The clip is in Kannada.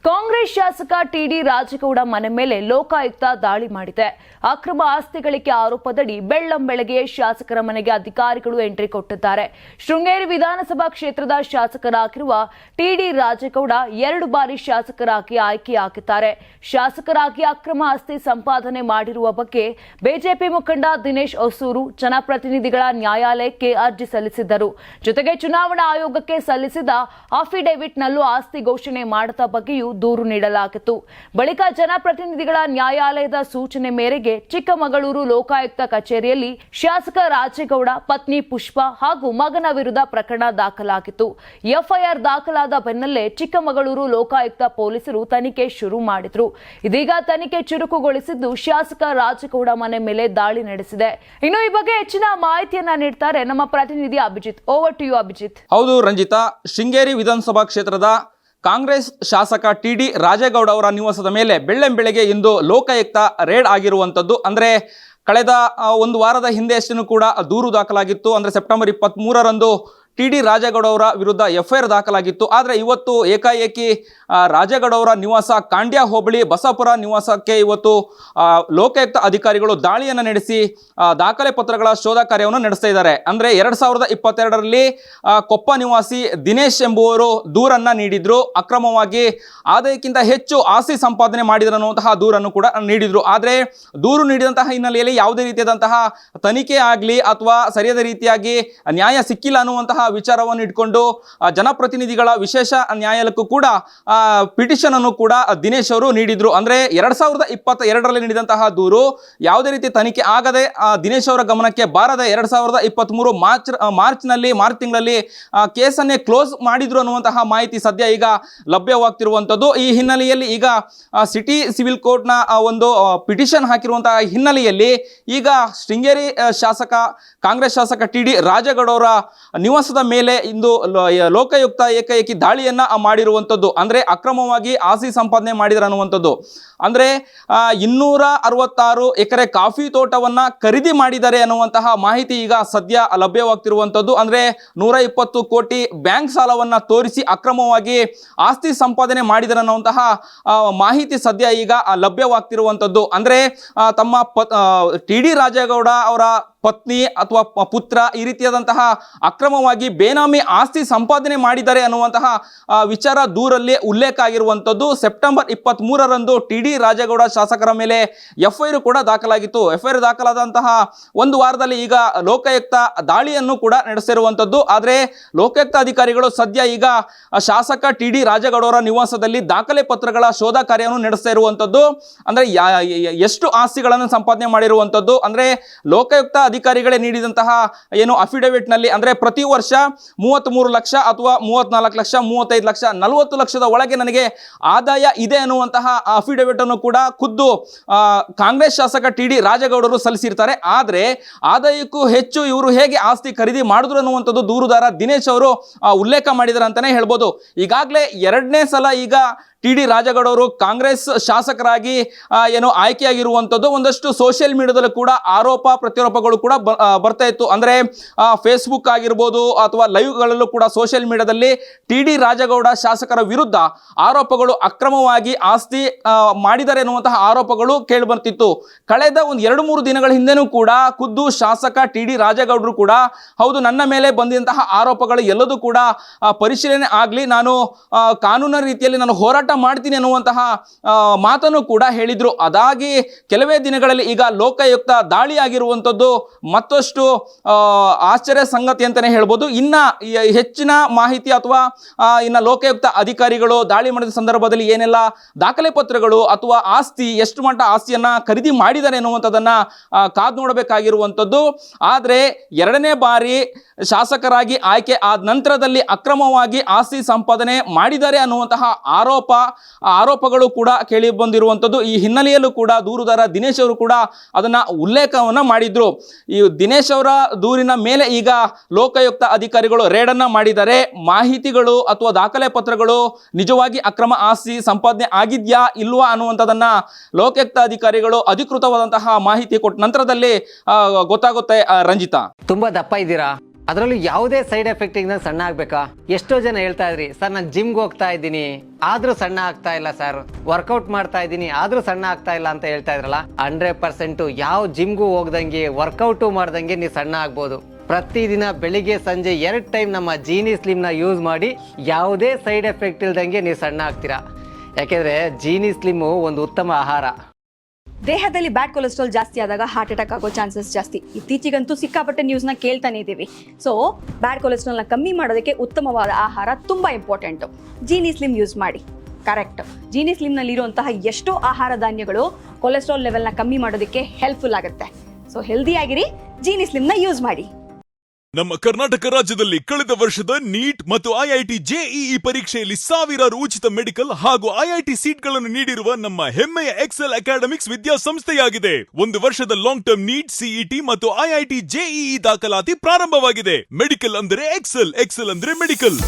ಕಾಂಗ್ರೆಸ್ ಶಾಸಕ ಟಿಡಿ ರಾಜೇಗೌಡ ಮನೆ ಮೇಲೆ ಲೋಕಾಯುಕ್ತ ದಾಳಿ ಮಾಡಿದೆ. ಅಕ್ರಮ ಆಸ್ತಿ ಗಳಿಕೆ ಆರೋಪದಡಿ ಬೆಳ್ಳಂಬೆಳಗ್ಗೆ ಶಾಸಕರ ಮನೆಗೆ ಅಧಿಕಾರಿಗಳು ಎಂಟ್ರಿ ಕೊಟ್ಟಿದ್ದಾರೆ. ಶೃಂಗೇರಿ ವಿಧಾನಸಭಾ ಕ್ಷೇತ್ರದ ಶಾಸಕರಾಗಿರುವ ಟಿಡಿ ರಾಜೇಗೌಡ 2 ಬಾರಿ ಶಾಸಕರಾಗಿ ಆಯ್ಕೆಯಾಗಿದ್ದಾರೆ. ಶಾಸಕರಾಗಿ ಅಕ್ರಮ ಆಸ್ತಿ ಸಂಪಾದನೆ ಮಾಡಿರುವ ಬಗ್ಗೆ ಬಿಜೆಪಿ ಮುಖಂಡ ದಿನೇಶ್ ಹೊಸೂರು ಜನಪ್ರತಿನಿಧಿಗಳ ನ್ಯಾಯಾಲಯಕ್ಕೆ ಅರ್ಜಿ ಸಲ್ಲಿಸಿದ್ದರು. ಜೊತೆಗೆ ಚುನಾವಣಾ ಆಯೋಗಕ್ಕೆ ಸಲ್ಲಿಸಿದ ಅಫಿಡೇವಿಟ್ನಲ್ಲೂ ಆಸ್ತಿ ಘೋಷಣೆ ಮಾಡದ ಬಗ್ಗೆಯೂ ದೂರು ನೀಡಲಾಗಿತ್ತು. ಬಳಿಕ ಜನಪ್ರತಿನಿಧಿಗಳ ನ್ಯಾಯಾಲಯದ ಸೂಚನೆ ಮೇರೆಗೆ ಚಿಕ್ಕಮಗಳೂರು ಲೋಕಾಯುಕ್ತ ಕಚೇರಿಯಲ್ಲಿ ಶಾಸಕ ರಾಜೇಗೌಡ ಪತ್ನಿ ಪುಷ್ಪ ಹಾಗೂ ಮಗನ ವಿರುದ್ಧ ಪ್ರಕರಣ ದಾಖಲಾಗಿತ್ತು. ಎಫ್ಐಆರ್ ದಾಖಲಾದ ಬೆನ್ನಲ್ಲೇ ಚಿಕ್ಕಮಗಳೂರು ಲೋಕಾಯುಕ್ತ ಪೊಲೀಸರು ತನಿಖೆ ಶುರು ಮಾಡಿದ್ರು. ಇದೀಗ ತನಿಖೆ ಚುರುಕುಗೊಳಿಸಿದ್ದು ಶಾಸಕ ರಾಜೇಗೌಡ ಮನೆ ಮೇಲೆ ದಾಳಿ ನಡೆಸಿದೆ. ಇನ್ನು ಈ ಬಗ್ಗೆ ಹೆಚ್ಚಿನ ಮಾಹಿತಿಯನ್ನ ನೀಡ್ತಾರೆ ನಮ್ಮ ಪ್ರತಿನಿಧಿ Abhijit. Over to you Abhijit. ಹೌದು ರಂಜಿತಾ, ಶೃಂಗೇರಿ ವಿಧಾನಸಭಾ ಕ್ಷೇತ್ರದ ಕಾಂಗ್ರೆಸ್ ಶಾಸಕ ಟಿಡಿ ರಾಜೇಗೌಡ ಅವರ ನಿವಾಸದ ಮೇಲೆ ಬೆಳ್ಳಂಬೆಳಗ್ಗೆ ಇಂದು ಲೋಕಾಯುಕ್ತ ರೇಡ್ ಆಗಿರುವಂಥದ್ದು. ಅಂದರೆ ಕಳೆದ ಒಂದು ವಾರದ ಹಿಂದೆ ಅಷ್ಟನ್ನು ಕೂಡ ದೂರು ದಾಖಲಾಗಿತ್ತು. ಅಂದರೆ ಸೆಪ್ಟೆಂಬರ್ 23ರಂದು ಟಿಡಿ ರಾಜೇಗೌಡ ಅವರ ವಿರುದ್ಧ ಎಫ್ಐಆರ್ ದಾಖಲಾಗಿತ್ತು. ಆದರೆ ಇವತ್ತು ಏಕಾಏಕಿ ರಾಜೇಗೌಡ ಅವರ ನಿವಾಸ ಕಾಂಡ್ಯ ಹೋಬಳಿ ಬಸಾಪುರ ನಿವಾಸಕ್ಕೆ ಇವತ್ತು ಲೋಕಾಯುಕ್ತ ಅಧಿಕಾರಿಗಳು ದಾಳಿಯನ್ನು ನಡೆಸಿ ದಾಖಲೆ ಪತ್ರಗಳ ಶೋಧ ಕಾರ್ಯವನ್ನು ನಡೆಸ್ತಾ ಇದ್ದಾರೆ. ಅಂದರೆ 2022ರಲ್ಲಿ ಕೊಪ್ಪ ನಿವಾಸಿ ದಿನೇಶ್ ಎಂಬುವರು ದೂರನ್ನು ನೀಡಿದ್ರು. ಅಕ್ರಮವಾಗಿ ಆದಾಯಕ್ಕಿಂತ ಹೆಚ್ಚು ಆಸ್ತಿ ಸಂಪಾದನೆ ಮಾಡಿದ್ರು ಅನ್ನುವಂತಹ ದೂರನ್ನು ಕೂಡ ನೀಡಿದ್ರು. ಆದರೆ ದೂರು ನೀಡಿದಂತಹ ಹಿನ್ನೆಲೆಯಲ್ಲಿ ಯಾವುದೇ ರೀತಿಯಾದಂತಹ ತನಿಖೆ ಆಗಲಿ ಅಥವಾ ಸರಿಯಾದ ರೀತಿಯಾಗಿ ನ್ಯಾಯ ಸಿಕ್ಕಿಲ್ಲ ಅನ್ನುವಂತಹ ವಿಚಾರವನ್ನು ಇಟ್ಕೊಂಡು ಜನಪ್ರತಿನಿಧಿಗಳ ವಿಶೇಷ ನ್ಯಾಯಾಲಯಕ್ಕೂ ಕೂಡ ಪಿಟಿಷನ್ ಅನ್ನು ಕೂಡ ದಿನೇಶ್ ಅವರು ನೀಡಿದ್ರು. ಅಂದ್ರೆ 2022ರಲ್ಲಿ ನೀಡಿದಂತಹ ದೂರು ಯಾವುದೇ ರೀತಿ ತನಿಖೆ ಆಗದೆ ದಿನೇಶ್ ಅವರ ಗಮನಕ್ಕೆ ಬಾರದೆ 2023 ಮಾರ್ಚ್ ತಿಂಗಳಲ್ಲಿ ಕೇಸನ್ನೇ ಕ್ಲೋಸ್ ಮಾಡಿದ್ರು ಅನ್ನುವಂತಹ ಮಾಹಿತಿ ಸದ್ಯ ಈಗ ಲಭ್ಯವಾಗ್ತಿರುವಂತದ್ದು. ಈ ಹಿನ್ನೆಲೆಯಲ್ಲಿ ಈಗ ಸಿಟಿ ಸಿವಿಲ್ ಕೋರ್ಟ್ ನ ಒಂದು ಪಿಟಿಷನ್ ಹಾಕಿರುವಂತಹ ಹಿನ್ನೆಲೆಯಲ್ಲಿ ಈಗ ಶೃಂಗೇರಿ ಕಾಂಗ್ರೆಸ್ ಶಾಸಕ ಟಿಡಿ ರಾಜೇಗೌಡ ಅವರ ನಿವಾಸದ ಮೇಲೆ ಇಂದು ಲೋಕಾಯುಕ್ತ ಏಕಾಏಕಿ ದಾಳಿಯನ್ನ ಮಾಡಿರುವಂಥದ್ದು. ಅಂದ್ರೆ ಅಕ್ರಮವಾಗಿ ಆಸ್ತಿ ಸಂಪಾದನೆ ಮಾಡಿದ್ರು ಅನ್ನುವಂಥದ್ದು. ಅಂದ್ರೆ 266 ಎಕರೆ ಕಾಫಿ ತೋಟವನ್ನ ಖರೀದಿ ಮಾಡಿದ್ದಾರೆ ಅನ್ನುವಂತಹ ಮಾಹಿತಿ ಈಗ ಸದ್ಯ ಲಭ್ಯವಾಗ್ತಿರುವಂಥದ್ದು. ಅಂದ್ರೆ 120 ಕೋಟಿ ಬ್ಯಾಂಕ್ ಸಾಲವನ್ನ ತೋರಿಸಿ ಅಕ್ರಮವಾಗಿ ಆಸ್ತಿ ಸಂಪಾದನೆ ಮಾಡಿದ್ದಾರೆ ಅನ್ನುವಂತಹ ಮಾಹಿತಿ ಸದ್ಯ ಈಗ ಲಭ್ಯವಾಗ್ತಿರುವಂಥದ್ದು. ಅಂದ್ರೆ ತಮ್ಮ ಟಿಡಿ ರಾಜೇಗೌಡ ಅವರ ಪತ್ನಿ ಅಥವಾ ಪುತ್ರ ಈ ರೀತಿಯಾದಂತಹ ಅಕ್ರಮವಾಗಿ ಬೇನಾಮಿ ಆಸ್ತಿ ಸಂಪಾದನೆ ಮಾಡಿದ್ದಾರೆ ಅನ್ನುವಂತಹ ವಿಚಾರ ದೂರಲ್ಲಿ ಉಲ್ಲೇಖ ಆಗಿರುವಂಥದ್ದು. ಸೆಪ್ಟೆಂಬರ್ 23ರಂದು ಟಿಡಿ ರಾಜೇಗೌಡ ಶಾಸಕರ ಮೇಲೆ ಎಫ್ಐಆರ್ ಕೂಡ ದಾಖಲಾಗಿತ್ತು. ಎಫ್ಐಆರ್ ದಾಖಲಾದಂತಹ ಒಂದು ವಾರದಲ್ಲಿ ಈಗ ಲೋಕಾಯುಕ್ತ ದಾಳಿಯನ್ನು ಕೂಡ ನಡೆಸಿರುವಂಥದ್ದು. ಆದರೆ ಲೋಕಾಯುಕ್ತ ಅಧಿಕಾರಿಗಳು ಸದ್ಯ ಈಗ ಶಾಸಕ ಟಿಡಿ ರಾಜೇಗೌಡ ಅವರ ನಿವಾಸದಲ್ಲಿ ದಾಖಲೆ ಪತ್ರಗಳ ಶೋಧ ಕಾರ್ಯವನ್ನು ನಡೆಸ್ತಾ ಇರುವಂಥದ್ದು. ಅಂದ್ರೆ ಎಷ್ಟು ಆಸ್ತಿಗಳನ್ನು ಸಂಪಾದನೆ ಮಾಡಿರುವಂಥದ್ದು ಅಂದ್ರೆ ಲೋಕಾಯುಕ್ತ ಅಧಿಕಾರಿಗಳೇ ನೀಡಿದಂತಹ ಏನು ಅಫಿಡವಿಟ್ ನಲ್ಲಿ ಅಂದ್ರೆ ಪ್ರತಿ ವರ್ಷ 33 ಲಕ್ಷ ಅಥವಾ 34 ಲಕ್ಷ 35 ಲಕ್ಷ 40 ಲಕ್ಷದ ಒಳಗೆ ನನಗೆ ಆದಾಯ ಇದೆ ಅನ್ನುವಂತಹ ಅಫಿಡವಿಟ್ ಅನ್ನು ಕೂಡ ಖುದ್ದು ಕಾಂಗ್ರೆಸ್ ಶಾಸಕ ಟಿಡಿ ರಾಜೇಗೌಡರು ಸಲ್ಲಿಸಿರ್ತಾರೆ. ಆದ್ರೆ ಆದಾಯಕ್ಕೂ ಹೆಚ್ಚು ಇವರು ಹೇಗೆ ಆಸ್ತಿ ಖರೀದಿ ಮಾಡಿದ್ರು ಅನ್ನುವಂಥದ್ದು ದೂರುದಾರ ದಿನೇಶ್ ಅವರು ಉಲ್ಲೇಖ ಮಾಡಿದ್ದಾರೆ ಅಂತಾನೆ ಹೇಳ್ಬೋದು. ಈಗಾಗಲೇ 2ನೇ ಸಲ ಈಗ ಟಿಡಿ ರಾಜೇಗೌಡ ಅವರು ಕಾಂಗ್ರೆಸ್ ಶಾಸಕರಾಗಿ ಏನು ಆಯ್ಕೆಯಾಗಿರುವಂಥದ್ದು. ಒಂದಷ್ಟು ಸೋಷಿಯಲ್ ಮೀಡಿಯಾದಲ್ಲೂ ಕೂಡ ಆರೋಪ ಪ್ರತ್ಯಾರೋಪಗಳು ಕೂಡ ಬರ್ತಾ ಇತ್ತು. ಅಂದ್ರೆ ಫೇಸ್ಬುಕ್ ಆಗಿರ್ಬೋದು ಅಥವಾ ಲೈವ್ಗಳಲ್ಲೂ ಕೂಡ ಸೋಷಿಯಲ್ ಮೀಡಿಯಾದಲ್ಲಿ ಟಿಡಿ ರಾಜೇಗೌಡ ಶಾಸಕರ ವಿರುದ್ಧ ಆರೋಪಗಳು ಅಕ್ರಮವಾಗಿ ಆಸ್ತಿ ಮಾಡಿದ್ದಾರೆ ಎನ್ನುವಂತಹ ಆರೋಪಗಳು ಕೇಳಿ ಬರ್ತಿತ್ತು. ಕಳೆದ ಒಂದು 2-3 ದಿನಗಳ ಹಿಂದೆನೂ ಕೂಡ ಖುದ್ದು ಶಾಸಕ ಟಿಡಿ ರಾಜೇಗೌಡರು ಕೂಡ ಹೌದು ನನ್ನ ಮೇಲೆ ಬಂದಂತಹ ಆರೋಪಗಳು ಎಲ್ಲದೂ ಕೂಡ ಪರಿಶೀಲನೆ ಆಗಲಿ, ನಾನು ಕಾನೂನಿನ ರೀತಿಯಲ್ಲಿ ನಾನು ಹೋರಾಟ ಮಾಡ್ತೀನಿ ಅನ್ನುವಂತಹ ಮಾತನ್ನು ಕೂಡ ಹೇಳಿದ್ರು. ಅದಾಗಿ ಕೆಲವೇ ದಿನಗಳಲ್ಲಿ ಈಗ ಲೋಕಾಯುಕ್ತ ದಾಳಿ ಆಗಿರುವಂಥದ್ದು ಮತ್ತಷ್ಟು ಆಶ್ಚರ್ಯ ಸಂಗತಿ ಅಂತಾನೆ ಹೇಳ್ಬೋದು. ಇನ್ನ ಹೆಚ್ಚಿನ ಮಾಹಿತಿ ಅಥವಾ ಇನ್ನ ಲೋಕಾಯುಕ್ತ ಅಧಿಕಾರಿಗಳು ದಾಳಿ ಮಾಡಿದ ಸಂದರ್ಭದಲ್ಲಿ ಏನೆಲ್ಲ ದಾಖಲೆ ಪತ್ರಗಳು ಅಥವಾ ಆಸ್ತಿ ಎಷ್ಟು ಮಟ್ಟ ಆಸ್ತಿಯನ್ನ ಖರೀದಿ ಮಾಡಿದ್ದಾರೆ ಎನ್ನುವಂಥದ್ದನ್ನ ಕಾದು ನೋಡಬೇಕಾಗಿರುವಂಥದ್ದು. ಆದ್ರೆ 2ನೇ ಬಾರಿ ಶಾಸಕರಾಗಿ ಆಯ್ಕೆ ಆದ ನಂತರದಲ್ಲಿ ಅಕ್ರಮವಾಗಿ ಆಸ್ತಿ ಸಂಪಾದನೆ ಮಾಡಿದ್ದಾರೆ ಅನ್ನುವಂತಹ ಆರೋಪಗಳು ಕೂಡ ಕೇಳಿ ಬಂದಿರುವಂಥದ್ದು. ಈ ಹಿನ್ನೆಲೆಯಲ್ಲೂ ಕೂಡ ದೂರುದಾರ ದಿನೇಶ್ ಅವರು ಕೂಡ ಅದನ್ನ ಉಲ್ಲೇಖವನ್ನ ಮಾಡಿದ್ರು. ಈ ದಿನೇಶ್ ಅವರ ದೂರಿನ ಮೇಲೆ ಈಗ ಲೋಕಾಯುಕ್ತ ಅಧಿಕಾರಿಗಳು ರೇಡನ್ನ ಮಾಡಿದ್ದಾರೆ. ಮಾಹಿತಿಗಳು ಅಥವಾ ದಾಖಲೆ ಪತ್ರಗಳು ನಿಜವಾಗಿ ಅಕ್ರಮ ಆಸ್ತಿ ಸಂಪಾದನೆ ಆಗಿದ್ಯಾ ಇಲ್ವಾ ಅನ್ನುವಂಥದ್ದನ್ನ ಲೋಕಾಯುಕ್ತ ಅಧಿಕಾರಿಗಳು ಅಧಿಕೃತವಾದಂತಹ ಮಾಹಿತಿ ಕೊಟ್ಟ ನಂತರದಲ್ಲಿ ಗೊತ್ತಾಗುತ್ತೆ. ರಂಜಿತಾ, ತುಂಬಾ ದಪ್ಪ ಇದ್ದೀರಾ? ಅದರಲ್ಲೂ ಯಾವುದೇ ಸೈಡ್ ಎಫೆಕ್ಟ್ ಇಂದ ಸಣ್ಣ ಆಗ್ಬೇಕಾ? ಎಷ್ಟೋ ಜನ ಹೇಳ್ತಾ ಇದ್ರಿ ಸರ್ ನಾನು ಜಿಮ್ಗೆ ಹೋಗ್ತಾ ಇದ್ದೀನಿ ಆದ್ರೂ ಸಣ್ಣ ಆಗ್ತಾ ಇಲ್ಲ ಸರ್, ವರ್ಕೌಟ್ ಮಾಡ್ತಾ ಇದ್ದೀನಿ ಆದ್ರೂ ಸಣ್ಣ ಆಗ್ತಾ ಇಲ್ಲ ಅಂತ ಹೇಳ್ತಾ ಇದ್ರಲ್ಲ, 100% ಯಾವ ಜಿಮ್ಗೂ ಹೋಗ್ದಂಗೆ ವರ್ಕೌಟು ಮಾಡ್ದಂಗೆ ನೀವು ಸಣ್ಣ ಆಗ್ಬೋದು. ಪ್ರತಿದಿನ ಬೆಳಿಗ್ಗೆ ಸಂಜೆ 2 ಟೈಮ್ ನಮ್ಮ ಜೀನಿ ಸ್ಲಿಮ್ನ ಯೂಸ್ ಮಾಡಿ ಯಾವುದೇ ಸೈಡ್ ಎಫೆಕ್ಟ್ ಇಲ್ದಂಗೆ ನೀವು ಸಣ್ಣ ಆಗ್ತೀರಾ. ಯಾಕೆಂದ್ರೆ ಜೀನಿ ಸ್ಲಿಮ್ಮು ಒಂದು ಉತ್ತಮ ಆಹಾರ. ದೇಹದಲ್ಲಿ ಬ್ಯಾಡ್ ಕೊಲೆಸ್ಟ್ರಾಲ್ ಜಾಸ್ತಿ ಆದಾಗ ಹಾರ್ಟ್ ಅಟ್ಯಾಕ್ ಆಗೋ ಚಾನ್ಸಸ್ ಜಾಸ್ತಿ. ಇತ್ತೀಚೆಗಂತೂ ಸಿಕ್ಕಾಪಟ್ಟೆ ನ್ಯೂಸ್ನ ಕೇಳ್ತಾನೆ ಇದ್ದೀವಿ. ಸೊ ಬ್ಯಾಡ್ ಕೊಲೆಸ್ಟ್ರಾಲ್ನ ಕಮ್ಮಿ ಮಾಡೋದಕ್ಕೆ ಉತ್ತಮವಾದ ಆಹಾರ ತುಂಬ ಇಂಪಾರ್ಟೆಂಟು. ಜೀನಿ ಸ್ಲಿಮ್ ಯೂಸ್ ಮಾಡಿ. ಕರೆಕ್ಟ್, ಜೀನಿ ಸ್ಲಿಮ್ನಲ್ಲಿರುವಂತಹ ಎಷ್ಟೋ ಆಹಾರ ಧಾನ್ಯಗಳು ಕೊಲೆಸ್ಟ್ರಾಲ್ ಲೆವೆಲ್ನ ಕಮ್ಮಿ ಮಾಡೋದಕ್ಕೆ ಹೆಲ್ಪ್ಫುಲ್ ಆಗುತ್ತೆ. ಸೊ ಹೆಲ್ದಿಯಾಗಿರಿ, ಜೀನಿ ಸ್ಲಿಮ್ನ ಯೂಸ್ ಮಾಡಿ. ನಮ್ಮ ಕರ್ನಾಟಕ ರಾಜ್ಯದಲ್ಲಿ ಕಳೆದ ವರ್ಷದ ನೀಟ್ ಮತ್ತು ಐಐಟಿ ಜೆಇಇ ಪರೀಕ್ಷೆಯಲ್ಲಿ ಸಾವಿರಾರು ಉಚಿತ ಮೆಡಿಕಲ್ ಹಾಗೂ ಐಐಟಿ ಸೀಟ್ಗಳನ್ನು ನೀಡಿರುವ ನಮ್ಮ ಹೆಮ್ಮೆಯ ಎಕ್ಸೆಲ್ ಅಕಾಡೆಮಿಕ್ಸ್ ವಿದ್ಯಾಸಂಸ್ಥೆಯಾಗಿದೆ. 1 ವರ್ಷದ ಲಾಂಗ್ ಟರ್ಮ್ ನೀಟ್, ಸಿಇಟಿ ಮತ್ತು ಐಐಟಿ ಜೆಇಇ ದಾಖಲಾತಿ ಪ್ರಾರಂಭವಾಗಿದೆ. ಮೆಡಿಕಲ್ ಅಂದರೆ ಎಕ್ಸೆಲ್, ಎಕ್ಸೆಲ್ ಅಂದ್ರೆ ಮೆಡಿಕಲ್.